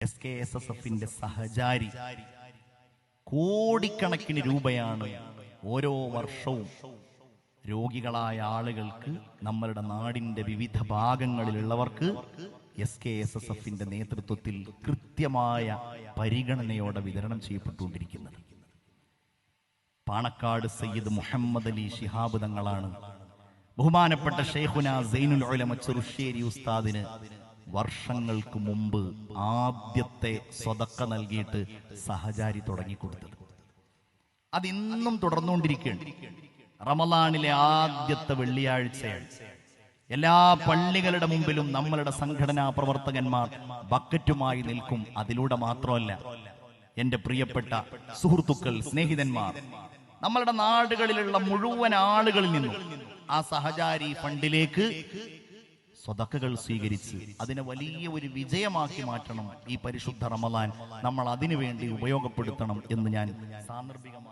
SKSSFന്റെ സഹചാരി കോടിക്കണക്കിന് രൂപയാണ് ഓരോ വർഷവും രോഗികളായ ആളുകൾക്ക്, നമ്മളുടെ നാടിന്റെ വിവിധ ഭാഗങ്ങളിലുള്ളവർക്ക് SKSSFന്റെ നേതൃത്വത്തിൽ കൃത്യമായ പരിഗണനയോടെ വിതരണം ചെയ്യപ്പെട്ടുകൊണ്ടിരിക്കുന്നത്. പാണക്കാട് സയ്യിദ് മുഹമ്മദ് അലി ശിഹാബ് തങ്ങളാണ് ബഹുമാനപ്പെട്ട ഷെയ്ഖുന സൈനുൽ ഉലമ ചെറുശ്ശേരി ഉസ്താദിന് വർഷങ്ങൾക്ക് മുമ്പ് ആദ്യത്തെ സ്വതക്ക നൽകിയിട്ട് സഹചാരി തുടങ്ങിക്കൊടുത്തത്. അതിന്നും തുടർന്നുകൊണ്ടിരിക്കുകയാണ്. റമളാനിലെ ആദ്യത്തെ വെള്ളിയാഴ്ചയാണ്. എല്ലാ പള്ളികളുടെ മുമ്പിലും നമ്മളുടെ സംഘടനാ പ്രവർത്തകന്മാർ ബക്കറ്റുമായി നിൽക്കും. അതിലൂടെ മാത്രമല്ല, എന്റെ പ്രിയപ്പെട്ട സുഹൃത്തുക്കൾ, സ്നേഹിതന്മാർ, നമ്മളുടെ നാടുകളിലുള്ള മുഴുവൻ ആളുകളിൽ നിന്നും ആ സഹചാരി ഫണ്ടിലേക്ക് സ്വതക്കകൾ സ്വീകരിച്ച് അതിനെ വലിയ ഒരു വിജയമാക്കി മാറ്റണം. ഈ പരിശുദ്ധ റമളാൻ നമ്മൾ അതിനു വേണ്ടി ഉപയോഗപ്പെടുത്തണം എന്ന് ഞാൻ സാന്ദർഭികമായി